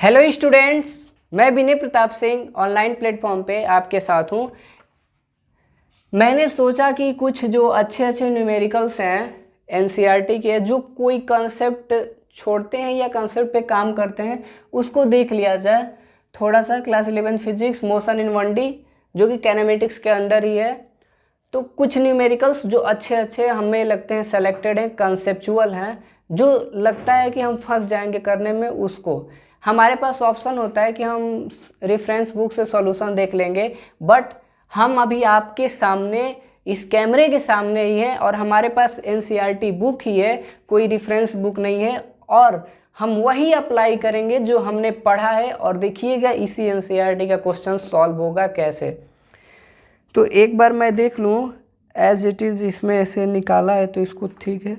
Hello students, मैं विनय Pratap Singh online platform पे आपके साथ हूँ। मैंने सोचा कि कुछ जो अच्छे न्यूमेरिकल्स हैं एनसीईआरटी के, जो कोई कंसेप्ट छोड़ते हैं या कंसेप्ट पे काम करते हैं, उसको देख लिया जाए। थोड़ा सा class 11 physics motion in 1D जो कि कैनेमेटिक्स के अंदर ही है, तो कुछ न्यूमेरिकल्स जो अच्छे हमें लगते हैं सेलेक्टेड हैं, कंसेप्चुअल हैं, जो लगता है कि हम फंस जाएंगे करने में, उसको हमारे पास ऑप्शन होता है कि हम रेफरेंस बुक से सॉल्यूशन देख लेंगे। बट हम अभी आपके सामने इस कैमरे के सामने ही है और हमारे पास एनसीईआरटी बुक ही है, कोई रेफरेंस बुक नहीं है, और हम वही अप्लाई करेंगे जो हमने पढ़ा है। और देखिएगा इसी एनसीईआरटी का क्वेश्चन सॉल्व होगा कैसे। तो एक बार मैं देख लूँ एज इट इज़, इसमें ऐसे निकाला है तो इसको ठीक है।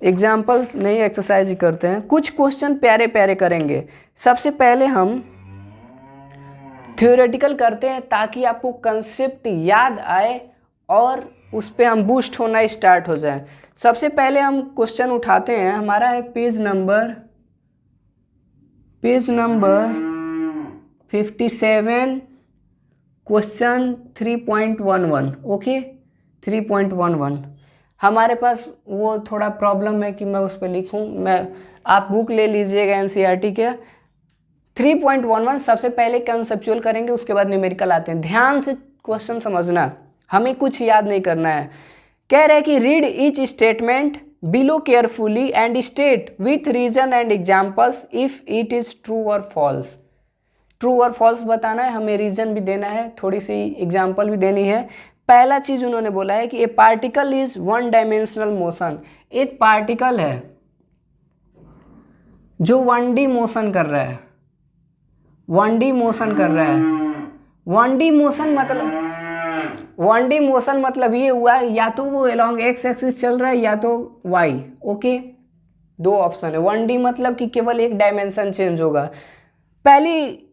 एग्जाम्पल नहीं, एक्सरसाइज ही करते हैं। कुछ क्वेश्चन प्यारे करेंगे। सबसे पहले हम थ्योरेटिकल करते हैं ताकि आपको कंसेप्ट याद आए और उस पर हम बूस्ट होना स्टार्ट हो जाए। सबसे पहले हम क्वेश्चन उठाते हैं, हमारा है पेज नंबर 57, क्वेश्चन 3.11। ओके, 3.11 हमारे पास वो थोड़ा प्रॉब्लम है कि मैं उस पर लिखूं। आप बुक ले लीजिएगा एनसीईआरटी के। 3.11 सबसे पहले कंसेप्चुअल करेंगे, उसके बाद न्यूमेरिकल आते हैं। ध्यान से क्वेश्चन समझना, हमें कुछ याद नहीं करना है। कह रहे हैं कि read each statement below carefully and state with reason and examples if it is true और फॉल्स। ट्रू और फॉल्स बताना है, हमें रीजन भी देना है, थोड़ी सी एग्जाम्पल भी देनी है। पहला चीज उन्होंने बोला है कि ए particle is one dimensional motion. एक पार्टिकल है जो 1D मोशन कर रहा है, 1D मोशन कर रहा है। 1D मोशन मतलब ये हुआ या तो वो अलोंग एक्स एक्सिस चल रहा है या तो वाई। ओके, दो ऑप्शन है। 1D मतलब कि केवल एक डायमेंशन चेंज होगा। पहली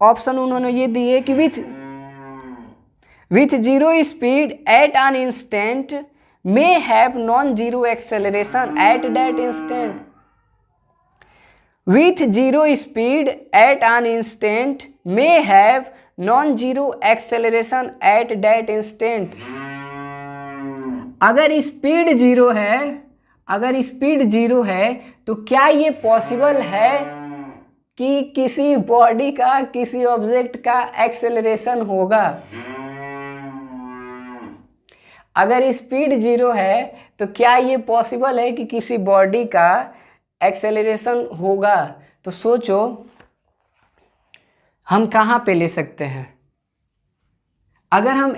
ऑप्शन उन्होंने ये दी है कि with zero speed at an instant may have non-zero acceleration at that instant. With zero speed at an instant may have non-zero acceleration at that instant. अगर स्पीड जीरो है तो क्या ये पॉसिबल है कि किसी बॉडी का, किसी ऑब्जेक्ट का एक्सेलरेशन होगा? अगर स्पीड जीरो है तो क्या ये पॉसिबल है कि किसी बॉडी का एक्सेलरेशन होगा? तो सोचो हम कहाँ पे ले सकते हैं। अगर हम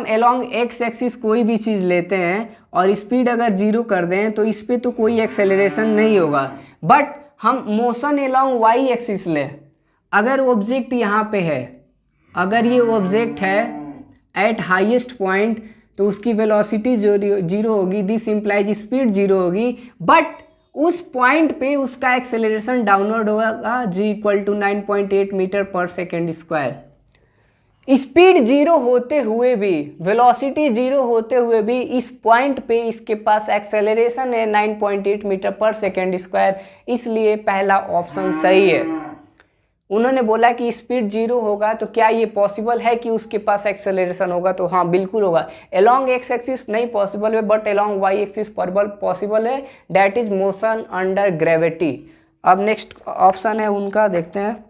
एलोंग एक्स एक्सिस कोई भी चीज़ लेते हैं और स्पीड अगर जीरो कर दें तो इस पे तो कोई एक्सेलरेशन नहीं होगा। बट हम मोशन एलोंग वाई एक्सिस लें, अगर ऑब्जेक्ट यहाँ पे है, अगर ये ऑब्जेक्ट है एट हाईएस्ट पॉइंट, तो उसकी वेलोसिटी जीरो होगी। दिस इंप्लाइज स्पीड जीरो होगी, बट उस पॉइंट पे उसका एक्सेलरेशन डाउनवर्ड होगा g = 9.8 metre per second square. Speed zero होते हुए भी, वेलोसिटी जीरो होते हुए भी इस पॉइंट पे इसके पास एक्सेलरेशन है 9.8 मीटर पर सेकेंड स्क्वायर, इसलिए पहला ऑप्शन सही है। उन्होंने बोला कि स्पीड जीरो होगा तो क्या ये पॉसिबल है कि उसके पास एक्सेलरेशन होगा? तो हाँ, बिल्कुल होगा। अलोंग एक्स एक्सिस नहीं पॉसिबल है, but along Y axis possible है, that is motion under gravity. अब नेक्स्ट ऑप्शन है उनका, देखते हैं।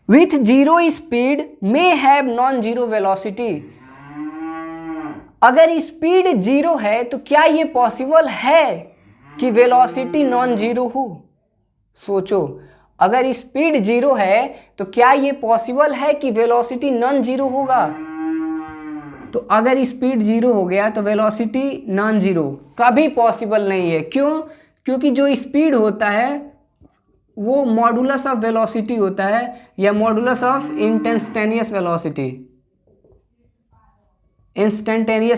With zero speed may have non zero velocity. अगर स्पीड जीरो है तो क्या ये पॉसिबल है कि वेलोसिटी नॉन जीरो हो? सोचो, अगर स्पीड जीरो है तो क्या ये पॉसिबल है कि वेलोसिटी नॉन जीरो होगा? तो अगर स्पीड जीरो हो गया तो वेलोसिटी नॉन जीरो कभी पॉसिबल नहीं है। क्यों? क्योंकि जो स्पीड होता है वो मॉडुलस ऑफ वेलोसिटी होता है, या modulus of instantaneous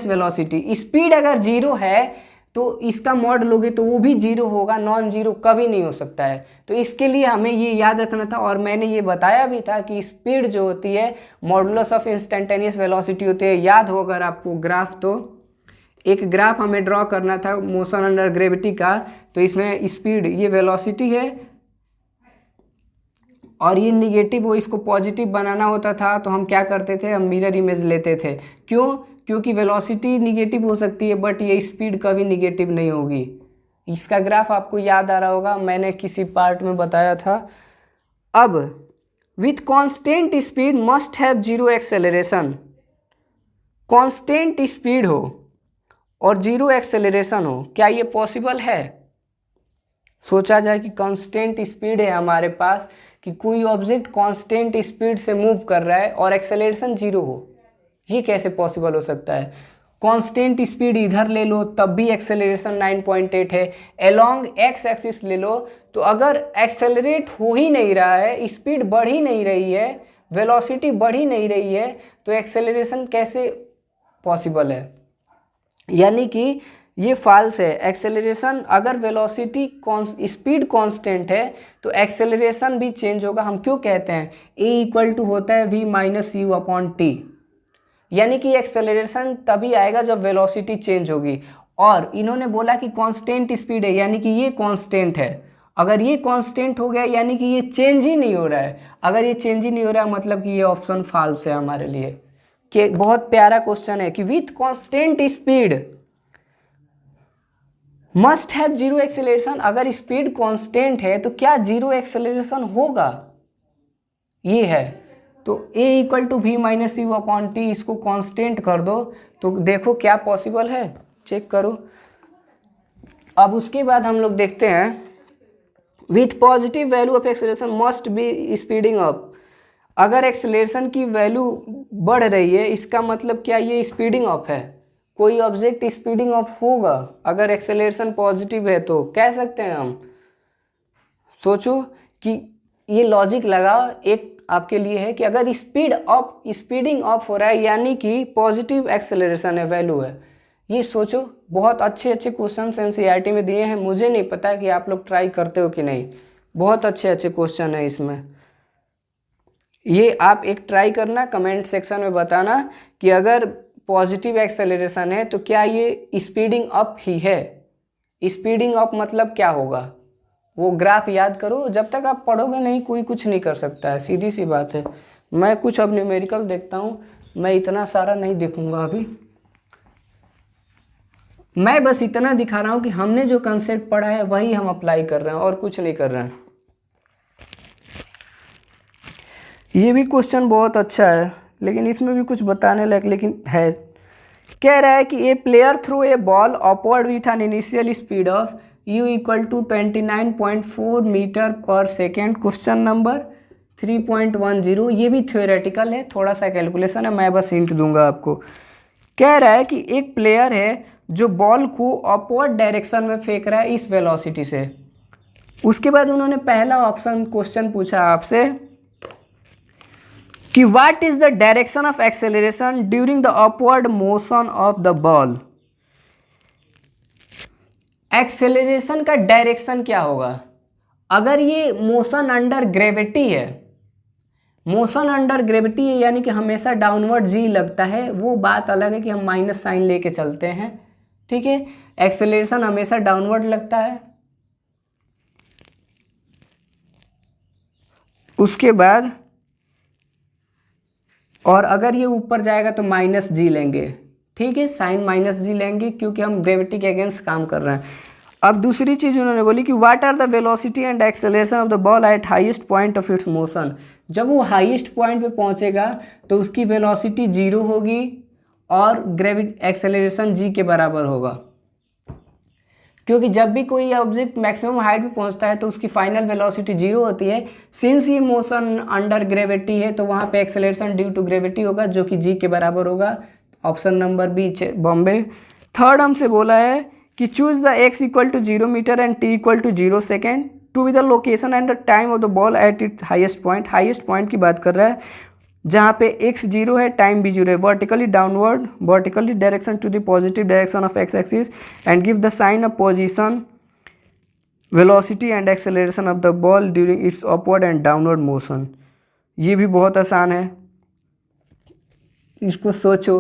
velocity. Speed अगर जीरो है तो इसका मॉड लोगे तो वो भी जीरो होगा, नॉन जीरो कभी नहीं हो सकता है। तो इसके लिए हमें ये याद रखना था, और मैंने ये बताया भी था कि स्पीड जो होती है मॉडुलस ऑफ इंस्टेंटेनियस वेलोसिटी होती है। याद हो अगर आपको ग्राफ तो एक ग्राफ हमें ड्रॉ करना था मोशन अंडर ग्रेविटी का, तो इसमें स्पीड, ये वेलोसिटी है और ये निगेटिव हो, इसको पॉजिटिव बनाना होता था तो हम क्या करते थे, हम मिरर इमेज लेते थे। क्यों? क्योंकि वेलोसिटी निगेटिव हो सकती है बट ये स्पीड कभी निगेटिव नहीं होगी। इसका ग्राफ आपको याद आ रहा होगा, मैंने किसी पार्ट में बताया था। अब with constant speed must have zero acceleration, constant speed हो और जीरो एक्सेलरेशन हो, क्या ये पॉसिबल है? सोचा जाए कि कांस्टेंट स्पीड है हमारे पास, कि कोई ऑब्जेक्ट कांस्टेंट स्पीड से मूव कर रहा है और एक्सेलरेशन जीरो हो, ये कैसे पॉसिबल हो सकता है? कांस्टेंट स्पीड इधर ले लो तब भी एक्सेलरेशन 9.8 है, अलोंग एक्स एक्सिस ले लो तो अगर एक्सेलरेट हो ही नहीं रहा है, स्पीड बढ़ ही नहीं रही है, वेलोसिटी बढ़ ही नहीं रही है, तो एक्सेलरेशन कैसे पॉसिबल है? यानी कि ये फॉल्स है। एक्सेलरेशन, अगर वेलोसिटी स्पीड कांस्टेंट है तो एक्सेलरेशन भी चेंज होगा। हम क्यों कहते हैं ए इक्वल टू होता है v minus U upon T, यानी कि एक्सेलरेशन तभी आएगा जब वेलोसिटी चेंज होगी। और इन्होंने बोला कि कांस्टेंट स्पीड है, यानी कि ये कांस्टेंट है। अगर ये कांस्टेंट हो गया यानी कि ये चेंज ही नहीं हो रहा है। अगर ये चेंज ही नहीं हो रहा है मतलब कि ये ऑप्शन फॉल्स है हमारे लिए। कि बहुत प्यारा क्वेश्चन है कि with constant speed must have zero acceleration, अगर स्पीड कांस्टेंट है तो क्या जीरो एक्सेलरेशन होगा? ये है। तो a equal to V minus U upon T, इसको कांस्टेंट कर दो तो देखो क्या पॉसिबल है, चेक करो। अब उसके बाद हम लोग देखते हैं with positive value of acceleration must be speeding up, अगर एक्सेलरेशन की वैल्यू बढ़ रही है इसका मतलब क्या ये स्पीडिंग अप है? कोई ऑब्जेक्ट स्पीडिंग अप होगा अगर एक्सेलरेशन पॉजिटिव है, तो कह सकते हैं हम। सोचो कि ये लॉजिक लगाओ, एक आपके लिए है कि अगर स्पीडिंग अप हो रहा है यानी कि पॉजिटिव एक्सेलरेशन है, वैल्यू है। ये सोचो, बहुत अच्छे अच्छे क्वेश्चन एनसीईआरटी में दिए हैं। मुझे नहीं पता कि आप लोग ट्राई करते हो कि नहीं, बहुत अच्छे अच्छे क्वेश्चन है इसमें। ये आप एक ट्राई करना, कमेंट सेक्शन में बताना कि अगर पॉजिटिव एक्सेलरेशन है तो क्या ये स्पीडिंग अप ही है? स्पीडिंग अप मतलब क्या होगा वो ग्राफ याद करो, जब तक आप पढ़ोगे नहीं कोई कुछ नहीं कर सकता है, सीधी सी बात है। मैं कुछ अब न्यूमेरिकल देखता हूँ, मैं इतना सारा नहीं देखूंगा अभी, मैं बस इतना दिखा रहा हूँ कि हमने जो कंसेप्ट पढ़ा है वही हम अप्लाई कर रहे हैं और कुछ नहीं कर रहे हैं। ये भी क्वेश्चन बहुत अच्छा है लेकिन इसमें भी कुछ बताने लायक लेकिन है। कह रहा है कि a player throw a ball upward with an initial speed of u equal to 29.4 metre per second. Question number 3.10, ये भी थ्योरेटिकल है, थोड़ा सा कैलकुलेशन है, मैं बस हिंट दूंगा आपको। कह रहा है कि एक प्लेयर है जो बॉल को अपवर्ड डायरेक्शन में फेंक रहा है इस वेलोसिटी से। उसके बाद उन्होंने पहला ऑप्शन क्वेश्चन पूछा आपसे कि what is the direction of acceleration during the upward motion of the ball. Acceleration का डायरेक्शन क्या होगा? अगर ये मोशन अंडर ग्रेविटी है, मोशन अंडर ग्रेविटी है यानी कि हमेशा डाउनवर्ड जी लगता है, वो बात अलग है कि हम माइनस साइन लेके चलते हैं, ठीक है। एक्सेलरेशन हमेशा डाउनवर्ड लगता है। उसके बाद और अगर ये ऊपर जाएगा तो माइनस जी लेंगे, ठीक है, साइन माइनस जी लेंगे क्योंकि हम ग्रेविटी के अगेंस्ट काम कर रहे हैं। अब दूसरी चीज़ उन्होंने बोली कि what are the velocity and acceleration of the ball at highest point of its motion. जब वो हाईएस्ट पॉइंट पे पहुंचेगा तो उसकी वेलोसिटी 0 होगी और एक्सेलरेशन जी के बराबर होगा, क्योंकि जब भी कोई ऑब्जेक्ट मैक्सिमम हाइट पे पहुंचता है तो उसकी फाइनल वेलोसिटी 0 होती है। सिंस ये मोशन अंडर ग्रेविटी है तो वहाँ पे एक्सेलरेशन ड्यू टू ग्रेविटी होगा जो कि जी के बराबर होगा। Option number B Bombay. Third हमसे बोला है कि choose the x equal to 0 metre and t equal to 0 second to be the location and the time of the ball at its highest point. Highest point की बात कर रहा है जहाँ पे x 0 है, टाइम भी 0 है। Vertically downward, vertically direction to the positive direction of x axis and give the sign of position, velocity and acceleration of the ball during its upward and downward motion. ये भी बहुत आसान है, इसको सोचो।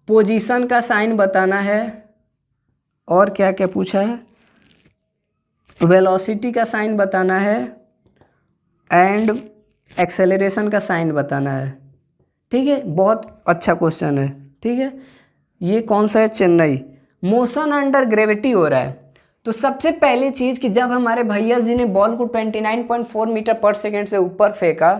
पोजीशन का साइन बताना है, और क्या क्या पूछा है, वेलोसिटी का साइन बताना है एंड एक्सेलरेशन का साइन बताना है। ठीक है, बहुत अच्छा क्वेश्चन है। ठीक है, ये कौन सा है, चेन्नई। मोशन अंडर ग्रेविटी हो रहा है, तो सबसे पहली चीज़ कि जब हमारे भैया जी ने बॉल को 29.4 मीटर पर सेकेंड से ऊपर फेंका,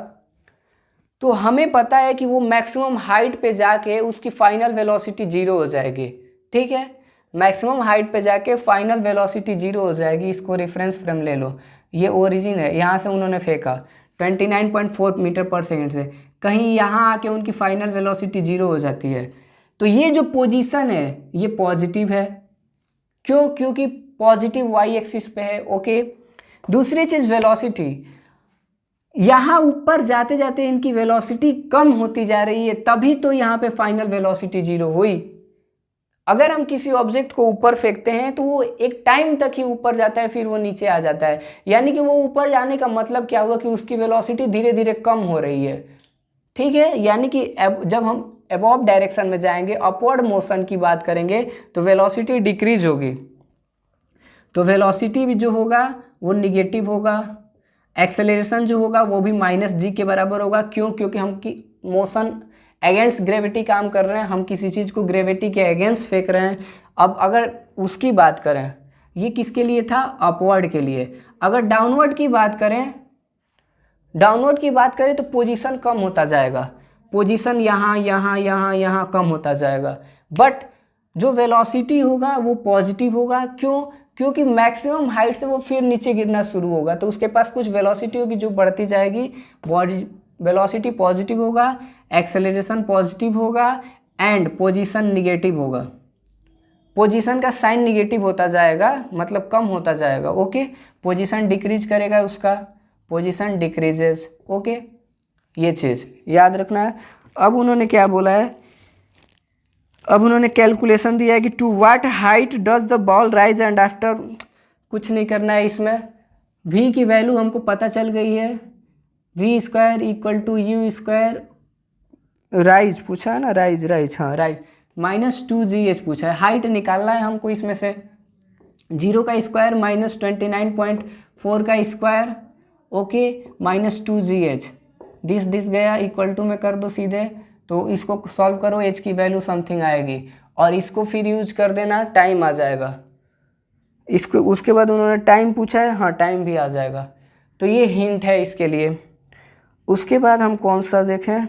तो हमें पता है कि वो मैक्सिमम हाइट पे जाके उसकी फाइनल वेलोसिटी जीरो हो जाएगी। ठीक है, मैक्सिमम हाइट पे जाके फाइनल वेलोसिटी जीरो हो जाएगी। इसको रेफरेंस फ्रेम ले लो, ये ओरिजिन है, यहाँ से उन्होंने फेंका 29.4 मीटर पर सेकेंड से, कहीं यहाँ आके उनकी फाइनल वेलोसिटी जीरो हो जाती है। तो ये जो पोजीशन है ये पॉजिटिव है, क्यों, क्योंकि पॉजिटिव वाई एक्सिस पे है। ओके, दूसरी चीज़ वेलोसिटी, यहाँ ऊपर जाते जाते इनकी वेलोसिटी कम होती जा रही है, तभी तो यहाँ पे फाइनल वेलोसिटी जीरो हुई। अगर हम किसी ऑब्जेक्ट को ऊपर फेंकते हैं तो वो एक टाइम तक ही ऊपर जाता है, फिर वो नीचे आ जाता है, यानी कि वो ऊपर जाने का मतलब क्या हुआ कि उसकी वेलोसिटी धीरे धीरे कम हो रही है। ठीक है, यानी कि जब हम अबॉव डायरेक्शन में जाएंगे, अपवर्ड मोशन की बात करेंगे, तो वेलोसिटी डिक्रीज होगी, तो वेलोसिटी भी जो होगा वो निगेटिव होगा। एक्सेलरेशन जो होगा वो भी -g के बराबर होगा। क्यों, क्योंकि हम की मोशन अगेंस्ट ग्रेविटी काम कर रहे हैं, हम किसी चीज़ को ग्रेविटी के अगेंस्ट फेंक रहे हैं। अब अगर उसकी बात करें, ये किसके लिए था, अपवर्ड के लिए। अगर डाउनवर्ड की बात करें तो पोजीशन कम होता जाएगा, पोजीशन यहाँ यहाँ यहाँ यहाँ कम होता जाएगा, बट जो वेलोसिटी होगा वो पॉजिटिव होगा। क्यों, क्योंकि मैक्सिमम हाइट से वो फिर नीचे गिरना शुरू होगा, तो उसके पास कुछ वेलोसिटी होगी जो बढ़ती जाएगी, बॉडी वेलोसिटी पॉजिटिव होगा, एक्सेलरेशन पॉजिटिव होगा एंड पोजीशन निगेटिव होगा। पोजीशन का साइन निगेटिव होता जाएगा, मतलब कम होता जाएगा। ओके, पोजीशन डिक्रीज करेगा, उसका पोजीशन डिक्रीजेस। ओके, ये चीज़ याद रखना है। अब उन्होंने क्या बोला है, अब उन्होंने कैलकुलेशन दिया है कि to what height does the ball rise and after, कुछ नहीं करना है इसमें, v की वैल्यू हमको पता चल गई है, v square equal to u square, राइज पूछा है ना, राइज, हाँ राइज, -2gh पूछा है। हाइट निकालना है हमको इसमें से, 0 का स्क्वायर -29.4 का स्क्वायर, ओके, -2gh, दिस गया, इक्वल टू में कर दो सीधे, तो इसको सॉल्व करो, h की वैल्यू समथिंग आएगी, और इसको फिर यूज कर देना, टाइम आ जाएगा इसको। उसके बाद उन्होंने टाइम पूछा है, हाँ टाइम भी आ जाएगा, तो ये हिंट है इसके लिए। उसके बाद हम कौन सा देखें,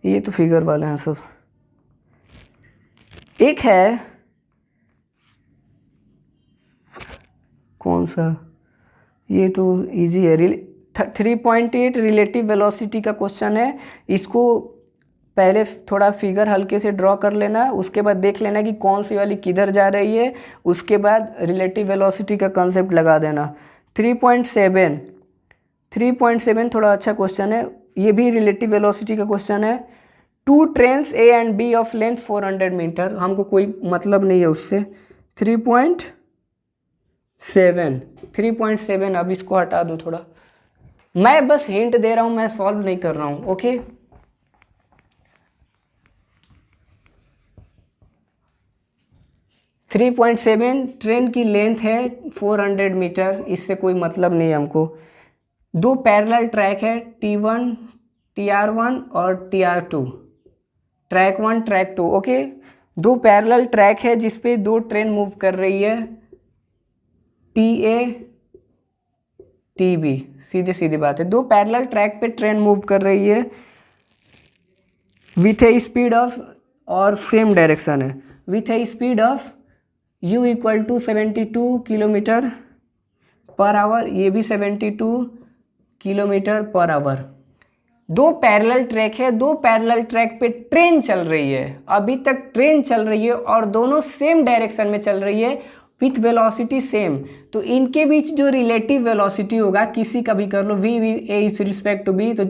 ये तो फिगर वाले हैं सब। एक है कौन सा, ये तो इजी है, 3.8 रिलेटिव वेलोसिटी का क्वेश्चन है। इसको पहले थोड़ा फिगर हल्के से ड्रॉ कर लेना, उसके बाद देख लेना कि कौन सी वाली किधर जा रही है, उसके बाद रिलेटिव वेलोसिटी का कंसेप्ट लगा देना। 3.7 थोड़ा अच्छा क्वेश्चन है, ये भी रिलेटिव वेलोसिटी का क्वेश्चन है। 2 trains A and B of length 400 metre, हमको कोई मतलब नहीं है उससे। 3.7, अब इसको हटा दूँ थोड़ा, मैं बस हिंट दे रहा हूँ, मैं सॉल्व नहीं कर रहा हूँ। ओके, 3.7 ट्रेन की लेंथ है 400 मीटर, इससे कोई मतलब नहीं है हमको। 2 पैरेलल ट्रैक है, T1 TR1 और TR2, track 1 track 2। Okay, 2 parallel track है जिसपे 2 ट्रेन मूव कर रही है, TA TB, सीधी बात है, 2 पैरेलल ट्रैक पे ट्रेन मूव कर रही है विथ ए स्पीड ऑफ, और सेम डायरेक्शन है, with a speed of u equal to 72 kilometre per hour, ये भी 72 kilometre per our. 2 parallel track है, 2 पैरेलल ट्रैक पे ट्रेन चल रही है, अभी तक ट्रेन चल रही है और दोनों सेम डायरेक्शन में चल रही है विथ वेलोसिटी सेम। तो इनके बीच जो रिलेटिव वेलोसिटी होगा, किसी का भी कर लो, v a इस रिस्पेक्ट टू b, तो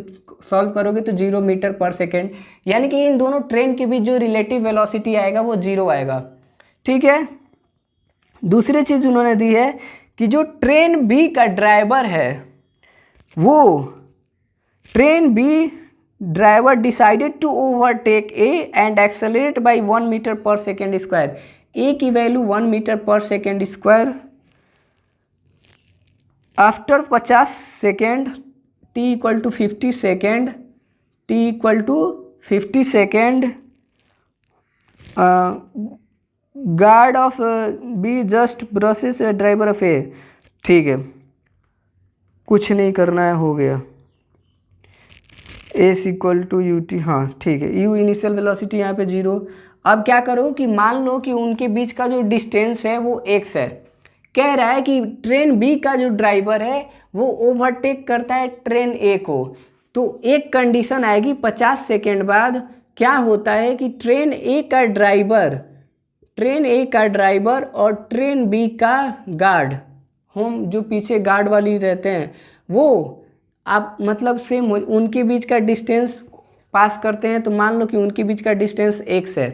सॉल्व करोगे तो 0 मीटर पर सेकेंड, यानी कि इन दोनों ट्रेन के बीच जो रिलेटिव वेलोसिटी आएगा वो 0 आएगा। ठीक है, दूसरी चीज़ उन्होंने दी है कि जो ट्रेन B का ड्राइवर है, वो train B driver decided to overtake A and accelerate by 1 metre per second square. A की value 1 metre per second square after 50 second, T equal to 50 second, T equal to 50 second, guard of B just brushes driver of A. ठीक है, कुछ नहीं करना है, हो गया। S equal to you T, हाँ ठीक है। यू इनिशियल वेलोसिटी यहाँ पे 0। अब क्या करो कि मान लो कि उनके बीच का जो डिस्टेंस है वो x है। कह रहा है कि ट्रेन बी का जो ड्राइवर है वो ओवरटेक करता है ट्रेन ए को। तो एक कंडीशन आएगी 50 सेकेंड बाद, क्या होता है कि ट्रेन ए का ड्राइवर और ट्रेन बी का गार्ड, हम जो पीछे गार्ड वाली रहते हैं वो, आप मतलब सेम उनके बीच का डिस्टेंस पास करते हैं। तो मान लो कि उनके बीच का डिस्टेंस x है,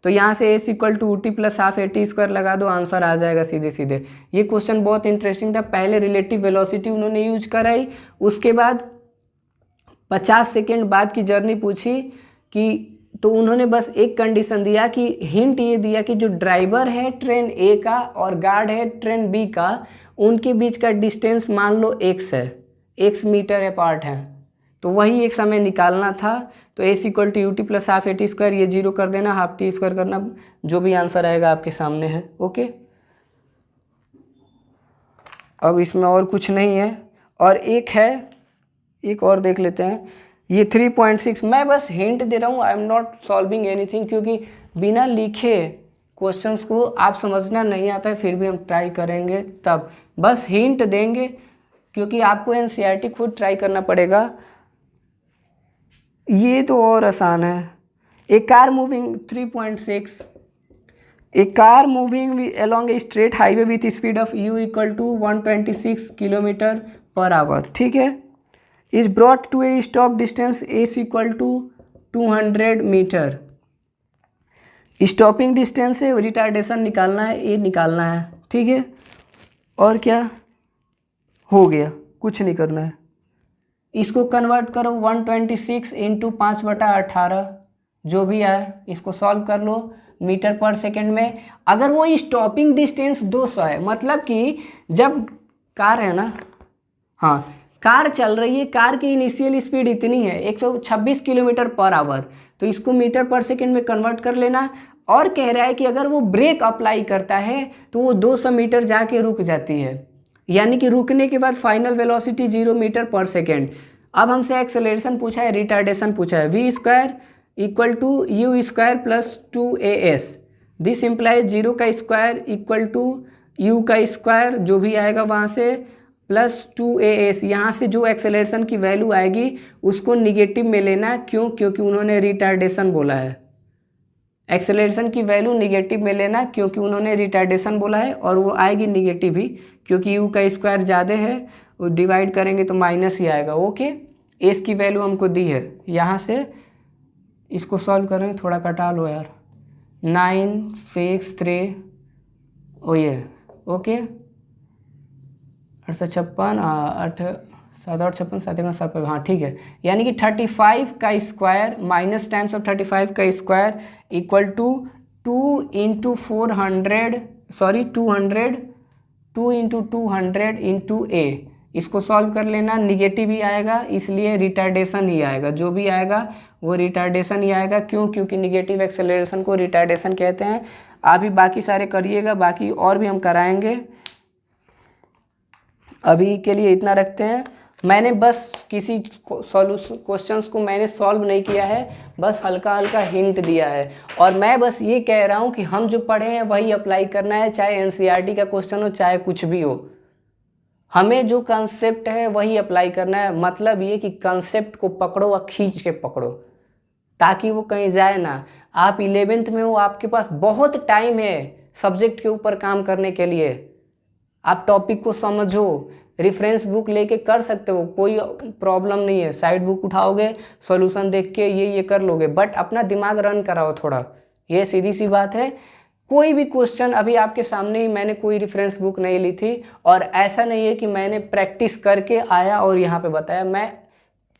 तो यहाँ से s equal to t plus half a t square लगा दो, आंसर आ जाएगा सीधे सीधे। ये क्वेश्चन बहुत इंटरेस्टिंग था। पहले रिलेटिव वेलोसिटी उन्होंने यूज कराई, उसके बाद 50 सेकेंड बाद की जर्नी पूछी कि, तो उन्होंने बस एक कंडीशन दिया कि हिंट ये दिया कि जो ड्राइवर है ट्रेन ए का और गार्ड है ट्रेन बी का, उनके बीच का डिस्टेंस मान लो x है, x मीटर अपार्ट है। तो वही एक समय निकालना था। तो s equal to you t plus half a t square, ये 0 कर देना, हाफ टी स्क्वायर करना, जो भी आंसर आएगा आपके सामने है। ओके, अब इसमें और कुछ नहीं है, और एक है, एक और देख लेते हैं। ये 3.6, मैं बस हिंट दे रहा हूँ, I am not solving anything, क्योंकि बिना लिखे क्वेश्चंस को आप समझना नहीं आता है, फिर भी हम ट्राई करेंगे, तब बस हिंट देंगे, क्योंकि आपको एनसीईआरटी खुद ट्राई करना पड़ेगा। ये तो और आसान है। A car moving 3.6, a car moving along a straight highway with speed of u equal to 126 kilometre per our, ठीक है, is brought to a stop distance s equal to 200 मीटर। स्टॉपिंग डिस्टेंस से रिटार्डेशन निकालना है, ए निकालना है, ठीक है। और क्या हो गया, कुछ नहीं करना है। इसको कन्वर्ट करो 126 इंटू 5/18, जो भी आए इसको सॉल्व कर लो मीटर पर सेकेंड में। अगर वो स्टॉपिंग डिस्टेंस 200 है, मतलब कि जब कार है ना, हाँ कार चल रही है, कार की इनिशियल स्पीड इतनी है 126 किलोमीटर पर आवर, तो इसको मीटर पर सेकेंड में कन्वर्ट कर लेना। और कह रहा है कि अगर वो ब्रेक अप्लाई करता है तो वो 200 मीटर जाके रुक जाती है, यानी कि रुकने के बाद final velocity 0 metre per second. अब हमसे एक्सेलरेशन पूछा है, रिटार्डेशन पूछा है, v square equal to u square plus 2as, this implies 0 का स्क्वायर इक्वल टू यू का स्क्वायर, जो भी आएगा वहाँ से प्लस 2as। यहाँ से जो एक्सेलरेशन की वैल्यू आएगी उसको निगेटिव में लेना, क्यों, क्योंकि उन्होंने रिटार्डेशन बोला है। एक्सेलरेशन की वैल्यू निगेटिव में लेना, क्योंकि उन्होंने रिटार्डेशन बोला है, और वो आएगी निगेटिव ही, क्योंकि यू का स्क्वायर ज़्यादा है, वो डिवाइड करेंगे तो माइनस ही आएगा। ओके, एस की वैल्यू हमको दी है, यहाँ से इसको सॉल्व करेंगे, थोड़ा कटा लो यार, 9 6 3 ओ ये ओके 856 8 7 8 56 7 1 7, हाँ ठीक है। यानी कि 35 का स्क्वायर माइनस टाइम्स ऑफ 35 का square equal to 2 into 400 sorry 200 2 into 200 into A. इसको सॉल्व कर लेना, निगेटिव ही आएगा, इसलिए रिटार्डेशन ही आएगा, जो भी आएगा वो रिटार्डेशन ही आएगा। क्यों, क्योंकि निगेटिव एक्सेलरेशन को रिटार्डेशन कहते हैं। आप भी बाकी सारे करिएगा, बाकी और भी हम कराएंगे, अभी के लिए इतना रखते हैं। मैंने बस किसी क्वेश्चंस को मैंने सॉल्व नहीं किया है, बस हल्का हल्का हिंट दिया है, और मैं बस ये कह रहा हूँ कि हम जो पढ़े हैं वही अप्लाई करना है, चाहे एनसीईआरटी का क्वेश्चन हो चाहे कुछ भी हो, हमें जो कंसेप्ट है वही अप्लाई करना है। मतलब ये कि कंसेप्ट को पकड़ो और खींच के पकड़ो, ताकि वो कहीं जाए ना। आप 11th में हो, आपके पास बहुत टाइम है सब्जेक्ट के ऊपर काम करने के लिए। आप टॉपिक को समझो, रेफरेंस बुक लेके कर सकते हो, कोई प्रॉब्लम नहीं है। साइड बुक उठाओगे, सॉल्यूशन देख के ये कर लोगे, बट अपना दिमाग रन कराओ थोड़ा, ये सीधी सी बात है। कोई भी क्वेश्चन अभी आपके सामने ही, मैंने कोई रेफरेंस बुक नहीं ली थी, और ऐसा नहीं है कि मैंने प्रैक्टिस करके आया और यहाँ पे बताया। मैं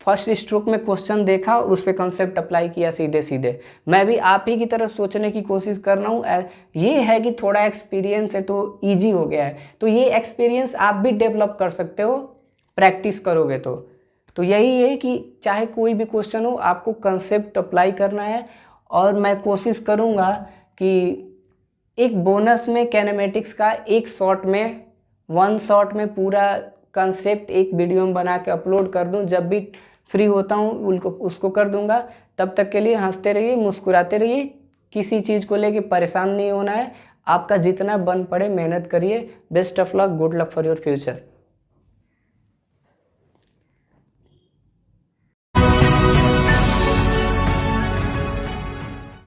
फर्स्ट स्ट्रोक में क्वेश्चन देखा, उस पर कंसेप्ट अप्लाई किया सीधे सीधे। मैं भी आप ही की तरह सोचने की कोशिश कर रहा हूँ। ये है कि थोड़ा एक्सपीरियंस है तो इजी हो गया है, तो ये एक्सपीरियंस आप भी डेवलप कर सकते हो प्रैक्टिस करोगे तो यही है कि चाहे कोई भी क्वेश्चन हो, आपको कंसेप्ट अप्लाई करना है। और मैं कोशिश करूँगा कि एक बोनस में कैनेमेटिक्स का एक शॉट में, वन शॉट में पूरा कंसेप्ट एक वीडियो में बना के अपलोड कर दूं। जब भी फ्री होता हूं उसको कर दूंगा। तब तक के लिए हंसते रहिए, मुस्कुराते रहिए, किसी चीज़ को लेके परेशान नहीं होना है। आपका जितना बन पड़े मेहनत करिए। Best of luck, good luck for your future.